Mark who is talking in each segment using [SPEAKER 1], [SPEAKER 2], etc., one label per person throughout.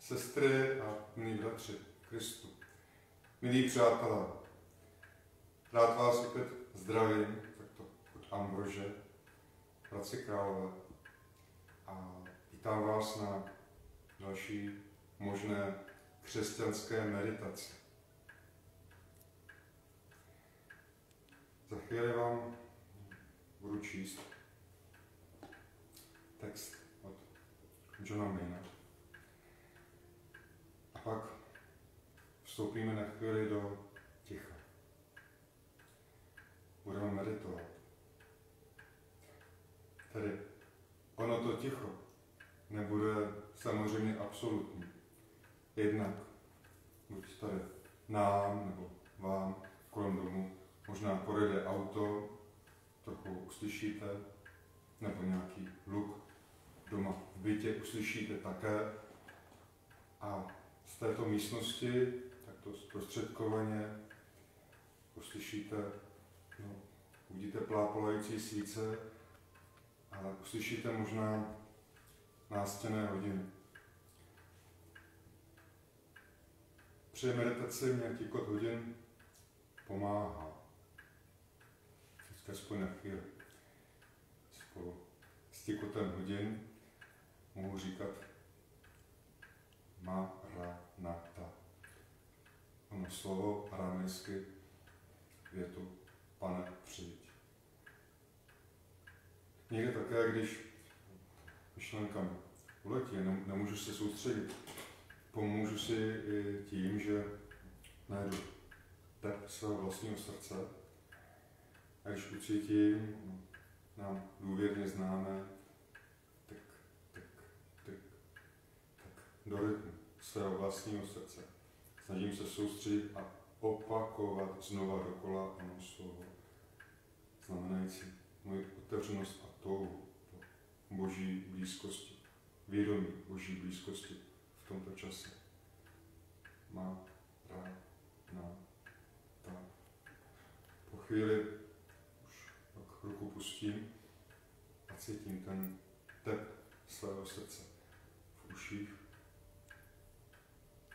[SPEAKER 1] sestry a milí bratři Kristu, milí přátelé, rád vás opět zdravím, takto od Ambrože, Hradci Králové, a vítám vás na další možné křesťanské meditaci. Za chvíli vám budu číst text od Johna Mayna. A pak vstoupíme na chvíli do ticha. Budeme meditovat. Tedy ono to ticho nebude samozřejmě absolutní. Jednak buď tady nám nebo vám kolem domu možná projede auto, trochu uslyšíte, nebo nějaký hluk doma v bytě uslyšíte také. A z této místnosti, takto zprostředkovaně, uslyšíte, uvidíte plápolající svíce, ale uslyšíte možná nástěnné hodiny. Při meditaci mě tikot hodin pomáhá. Vždycky aspoň na chvíli. Spolu s tikotem hodin mohu říkat Maranatha. Ono slovo aramejsky větu Pane, přijď. Někde také, když myšlenkami uletí, nemůžu se soustředit, pomůžu si i tím, že najdu tep svého vlastního srdce, a když ucítím nám důvěrně známé tak do rytmu svého vlastního srdce. Snažím se soustředit a opakovat znova dokola ono slovo, znamenající moji otevřenost a touhu po Boží blízkosti, vědomí Boží blízkosti v tomto čase. Po chvíli už tak ruku pustím a cítím ten tep svého srdce v uších,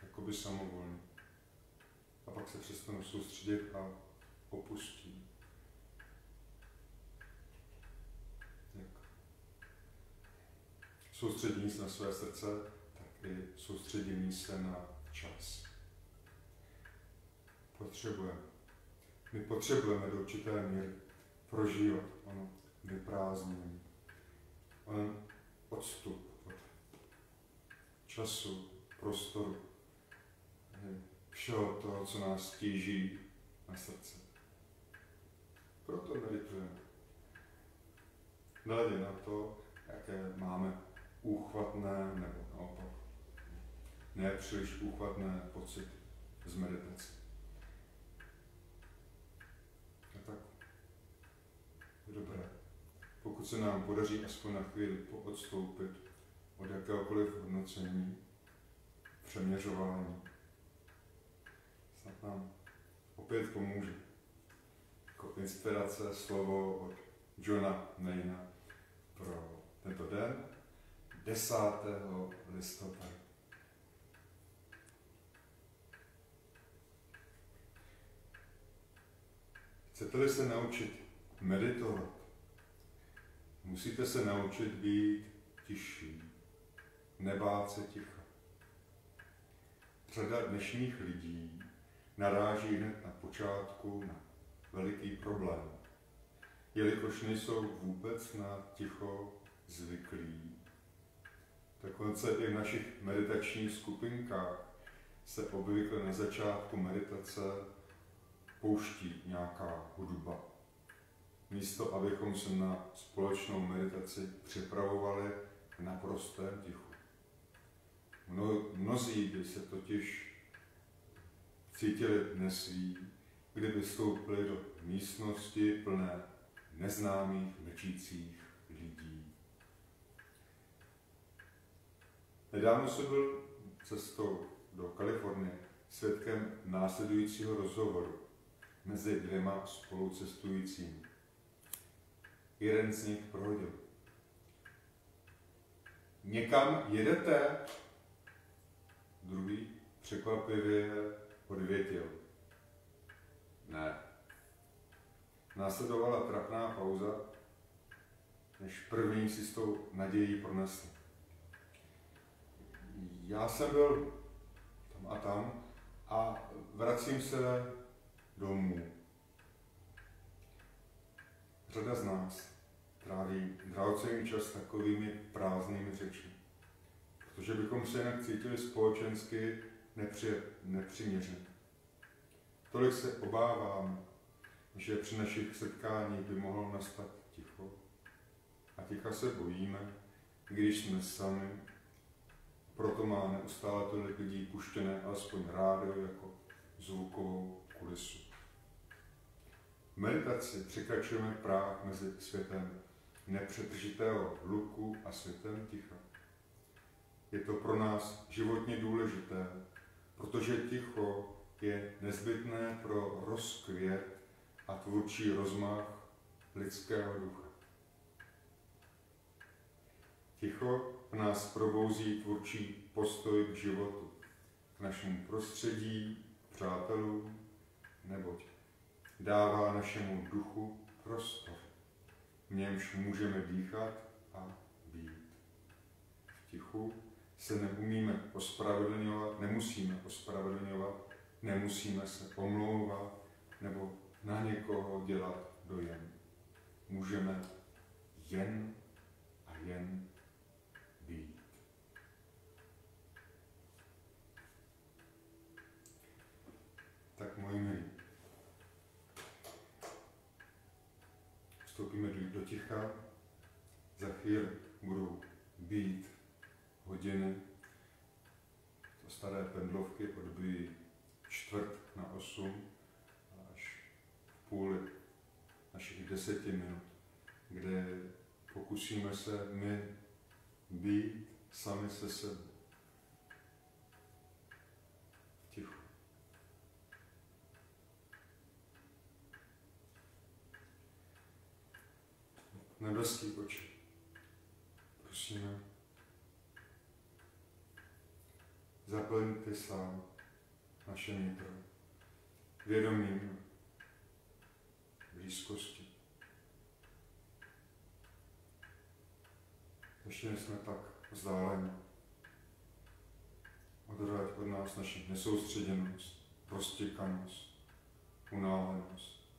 [SPEAKER 1] jakoby samovolně. A pak se přestanu soustředit a opustím. Jak soustředění se na své srdce, tak i soustředění se na čas. My potřebujeme do určité míry prožívat ono vyprázdnění, onen odstup od času, prostoru, všeho toho, co nás tíží na srdce. Proto meditujeme. Nehledě na to, jaké máme úchvatné nebo naopak nepříliš úchvatné pocity z meditace. A tak je dobré, pokud se nám podaří aspoň na chvíli poodstoupit od jakéhokoliv hodnocení, přeměřování. Snad nám opět pomůže jako inspirace slovo od Johna Mayna pro tento den 10. listopadu. Chcete-li se naučit meditovat, musíte se naučit být tišší, nebát se ticha. Řada dnešních lidí naráží hned na počátku na veliký problém, jelikož nejsou vůbec na ticho zvyklí. Dokonce i v našich meditačních skupinkách se obvykle na začátku meditace pouští nějaká hudba. Místo, abychom se na společnou meditaci připravovali v naprostém tichu. Mnozí by se totiž cítili nesví, kdyby vstoupili do místnosti plné neznámých mlčících lidí. Nedávno jsem byl cestou do Kalifornie svědkem následujícího rozhovoru mezi dvěma spolucestujícími. Jeden z nich prohodil: Někam jedete? druhý překvapivě odvětil. Ne. Následovala trapná pauza, než první si s tou nadějí pronesl. Já jsem byl tam a vracím se domů. Řada z nás tráví drahocenný čas takovými prázdnými řečmi, protože bychom se jinak cítili společensky nepřiměřeně. Tolik se obávám, že při našich setkáních by mohlo nastat ticho. A ticha se bojíme, když jsme sami. Proto má neustále tolik lidí puštěné alespoň rádio jako zvukovou kulisu. V meditaci překračujeme práh mezi světem nepřetržitého hluku a světem ticha. Je to pro nás životně důležité, protože ticho je nezbytné pro rozkvět a tvůrčí rozmach lidského ducha. Ticho v nás probouzí tvůrčí postoj k životu, k našemu prostředí, přátelům, neboť dává našemu duchu prostor, v němž můžeme dýchat a být. V tichu se nemusíme ospravedlňovat, nemusíme se omlouvat nebo na někoho dělat dojem. Můžeme jen a jen být. Tak moji milí, vstoupíme do ticha, za chvíli budou být hodiny, to staré pendlovky odbijí 7:45 až v půli našich 10 minut, kde pokusíme se my být sami se sebou. Ticho. Nebeský oči, prosíme, zaplňte sám naše nitro vědomím blízkosti. Ještě jsme tak vzdáleni. Odvrať od nás naši nesoustředěnost, roztěkanost, unálenost.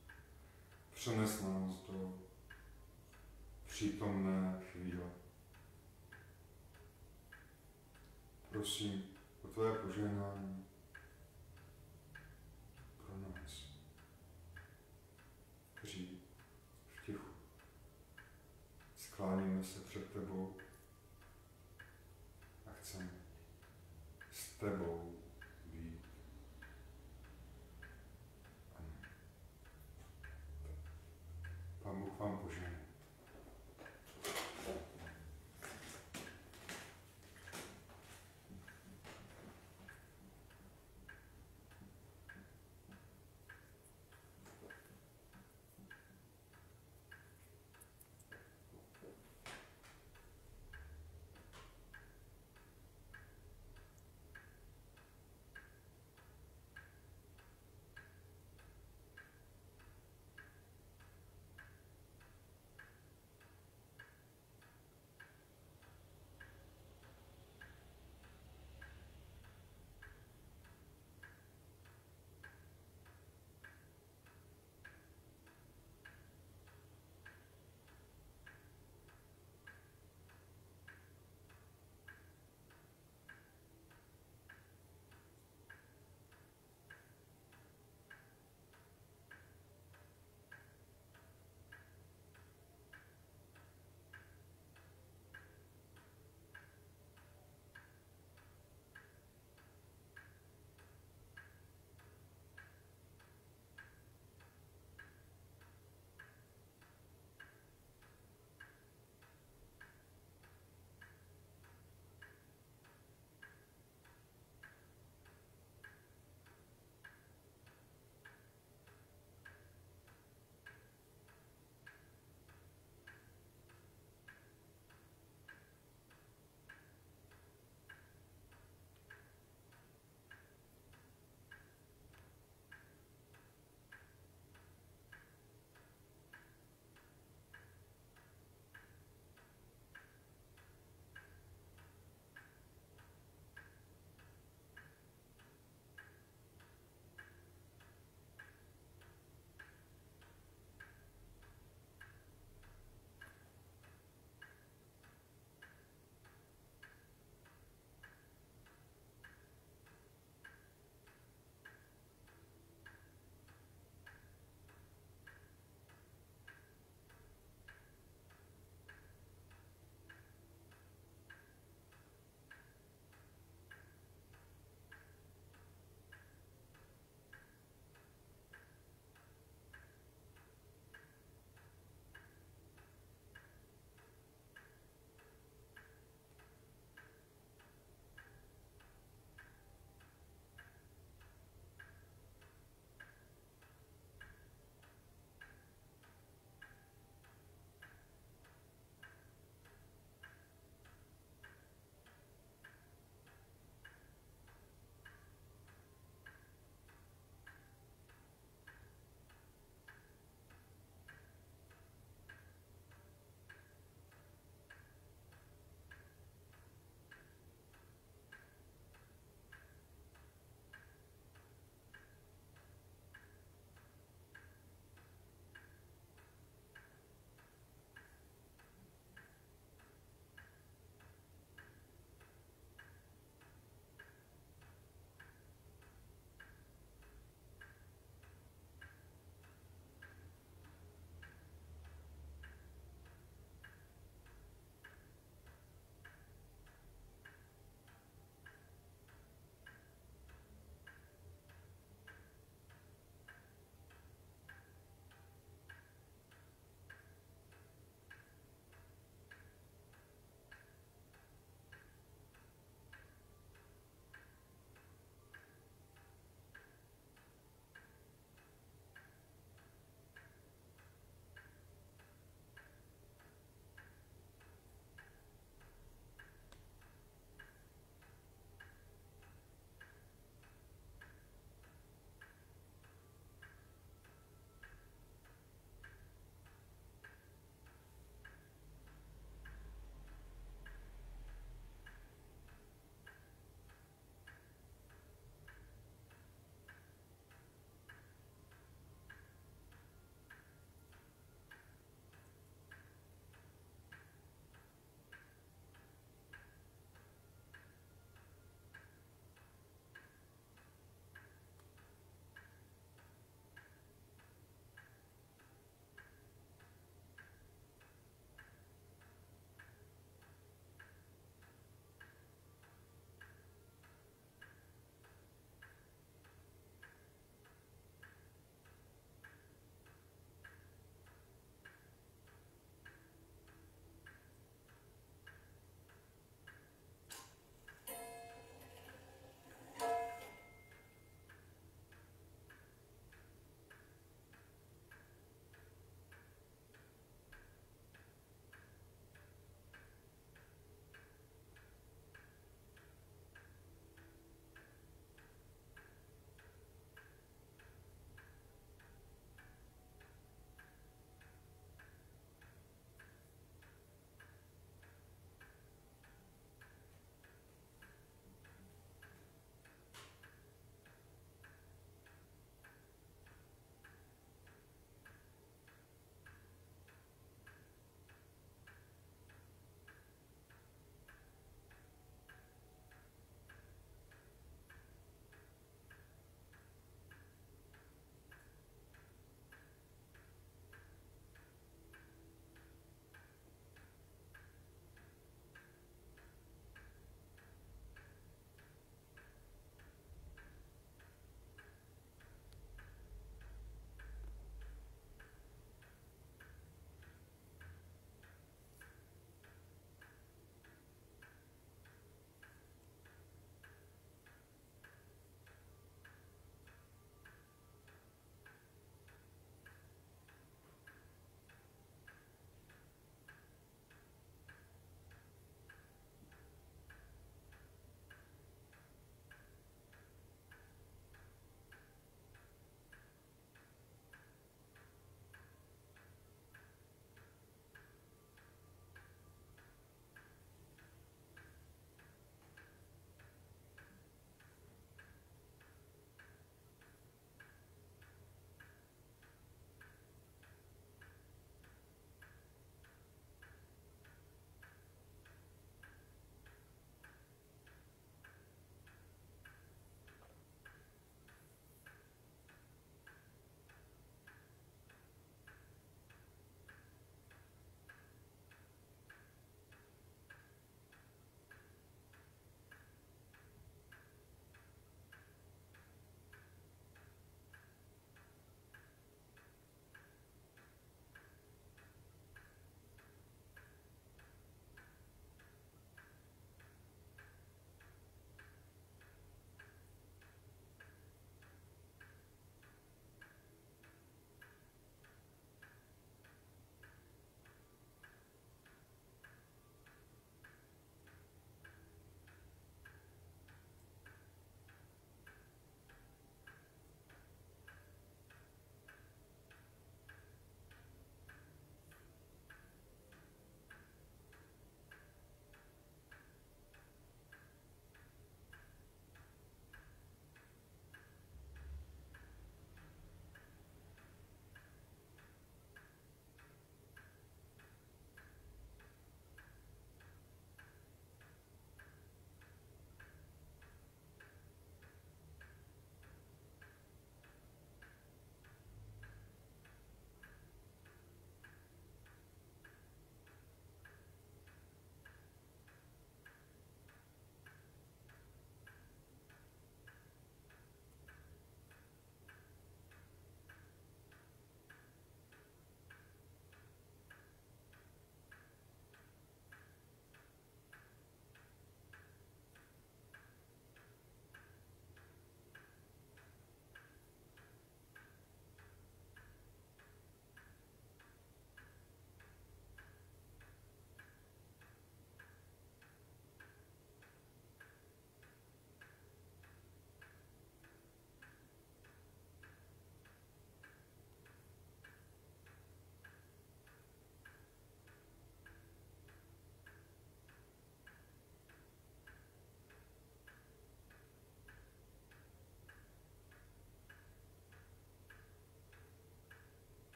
[SPEAKER 1] Přenes nás do přítomné chvíle. Prosím o tvé požehnání pro nás, kteří v tichu skláníme se před tebou a chceme s tebou být. Amen. Pán Bůh vám požehná.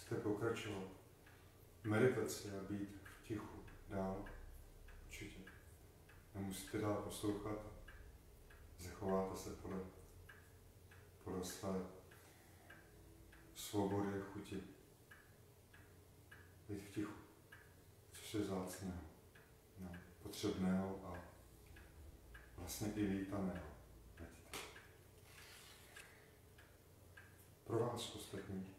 [SPEAKER 1] chcete pokračovat v meditaci a být v tichu dál, určitě. Nemusíte dál poslouchat, zachováte se podle své svobody, chuti. Být v tichu, což je vzácného, potřebného a vlastně i vítaného. Pro vás ostatní,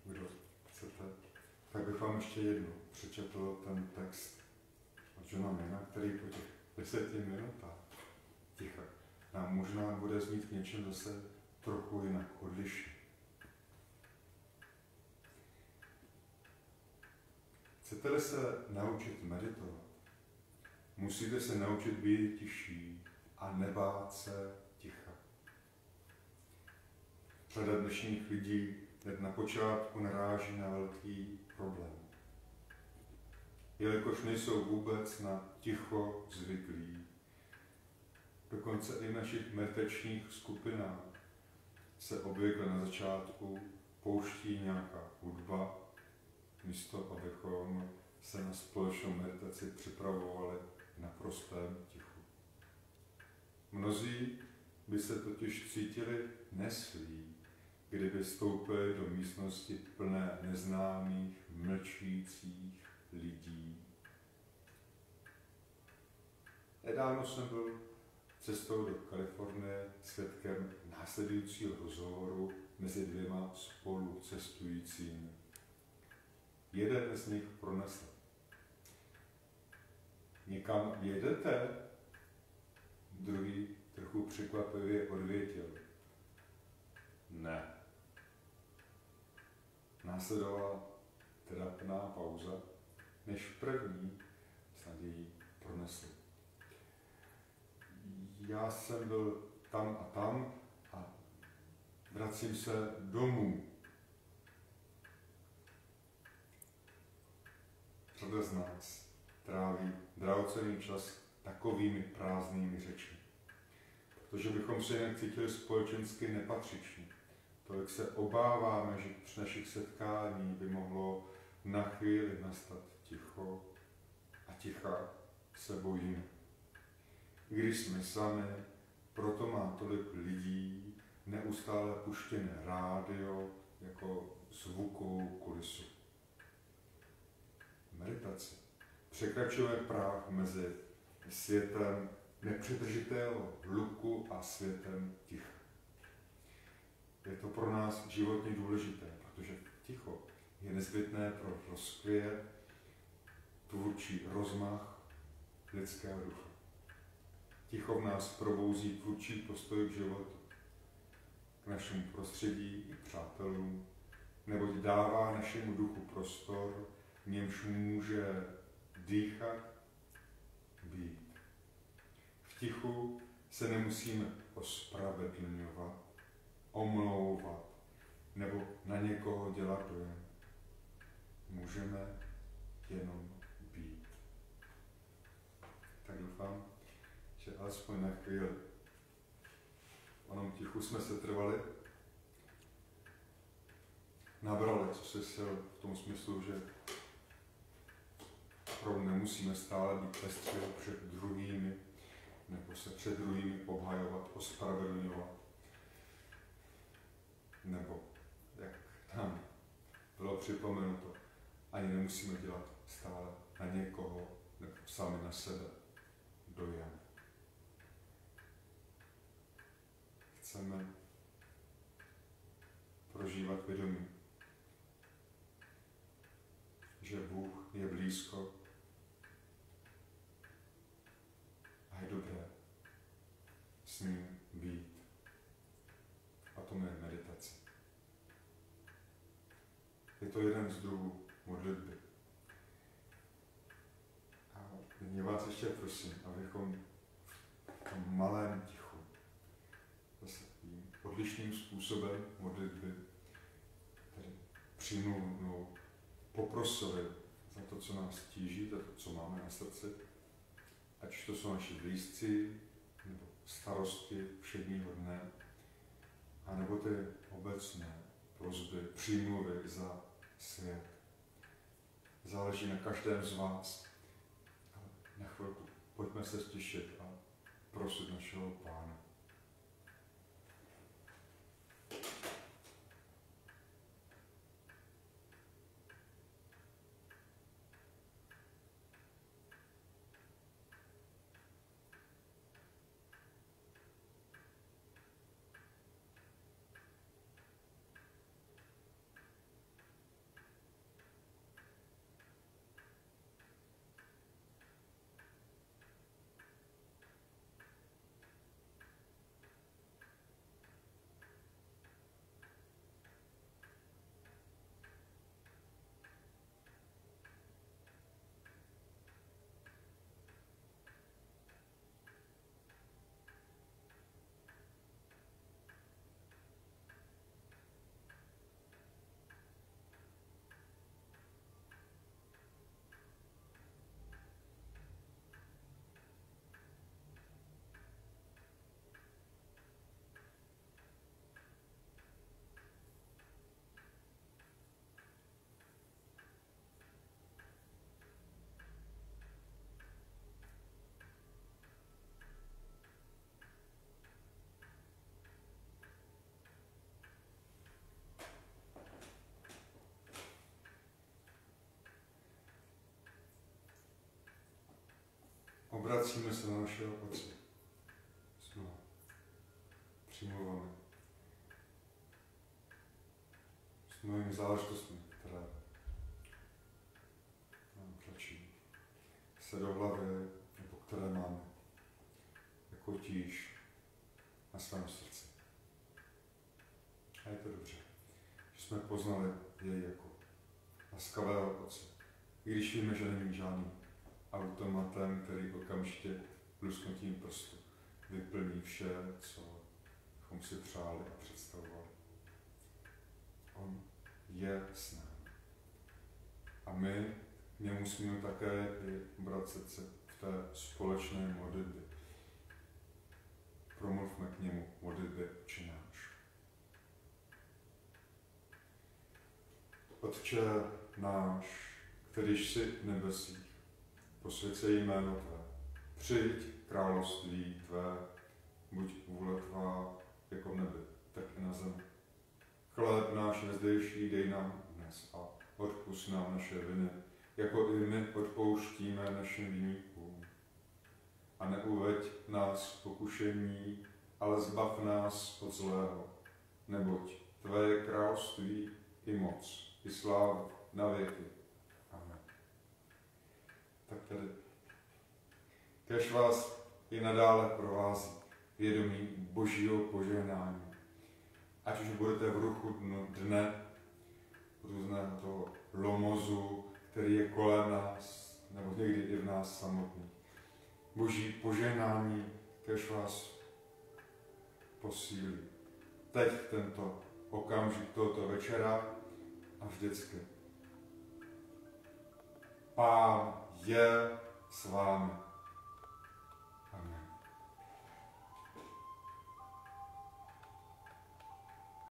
[SPEAKER 1] kdo chcete, tak bych vám ještě jednou přečetl ten text od Johna Mina, který po těch 10 minutách ticha nám možná bude znít k něčem zase trochu jinak, odlišně. Chcete-li se naučit meditovat, musíte se naučit být tiší a nebát se ticha. Řada dnešních lidí hned na počátku naráží na velký problém. Jelikož nejsou vůbec na ticho zvyklí, dokonce i v našich meditačních skupinách se obvykle na začátku pouští nějaká hudba, místo abychom se na společnou meditaci připravovali na prostém tichu. Mnozí by se totiž cítili neslí, kdyby vstoupili do místnosti plné neznámých, mlčících lidí. Nedávno jsem byl cestou do Kalifornie svědkem následujícího rozhovoru mezi dvěma spolucestujícími. Jeden z nich pronesl: někam jedete? Druhý trochu překvapivě odvětil: ne. Následovala trapná pauza, než první s nadějí pronesl: já jsem byl tam a vracím se domů. Řada z nás tráví drahocenný čas takovými prázdnými řečmi, protože bychom se jinak cítili společensky nepatřiční. Tolik se obáváme, že při našich setkání by mohlo na chvíli nastat ticho a ticha se bojíme. I když jsme sami, proto má tolik lidí neustále puštěné rádio jako zvukovou kulisu. Meditace překračuje práh mezi světem nepřetržitého hluku a světem ticha. Je to pro nás životně důležité, protože ticho je nezbytné pro rozkvět, tvůrčí rozmach lidského ducha. Ticho v nás probouzí tvůrčí postoj k životu, k našemu prostředí i přátelům, neboť dává našemu duchu prostor, v němž může dýchat, být. V tichu se nemusíme ospravedlňovat, omlouvat nebo na někoho dělat dojem. Můžeme jenom být. Tak doufám, že alespoň na chvíli onom tichu jsme se trvali, nabrali co se sil v tom smyslu, že opravdu nemusíme stále být pestří před druhými, nebo se před druhými obhajovat, ospravedlňovat. Nebo, jak tam bylo připomenuto, ani nemusíme dělat stále na někoho, nebo sami na sebe dojem. Chceme prožívat vědomí, že Bůh je blízko a je dobré s ním být. A to je meditace. Je to jeden z druhů modlitby. A nyní vás ještě prosím, abychom v tom malém tichu, zase tím odlišným způsobem modlitby, tedy přimluvnou, poprosili za to, co nás tíží, za to, co máme na srdci, ať to jsou naši blízcí, nebo starosti všedního dne, anebo ty obecné prosby, přímluvy za svět. Záleží na každém z vás. Ale na chvilku pojďme se stišit a prosit našeho Pána. Obracíme se na našeho Otce s mnoha přimluvami, s mnohými záležitostmi, které nám tlačí se do hlavy, nebo které máme jako tíž na svém srdci. A je to dobře, že jsme poznali jej jako laskavého Otce, i když víme, že není žádný automatem, který okamžitě lusknutím prstu vyplní vše, co bychom si přáli a představovali. On je s námi. A my k němu smíme také i obracet se v té společné modlitbě. Promluvme k němu modlitbě Otče náš. Otče náš, kterýž jsi v nebesích, posvěť se jméno Tvé, přijď království Tvé, buď vůle Tvá jako v nebi, tak i na zemi. Chléb náš nezdejší dej nám dnes a odpusť nám naše viny, jako i my odpouštíme našim viníkům. A neuveď nás v pokušení, ale zbav nás od zlého, neboť Tvé je království i moc, i sláva na věky. Amen. Tak tedy, kéž vás i nadále provází vědomí Božího požehnání. Ať už budete v ruchu dne, různého toho lomozu, který je kolem nás, nebo někdy i v nás samotných. Boží požehnání, kéž vás posílí. Teď tento okamžik tohoto večera a vždycky. Pán je s vámi.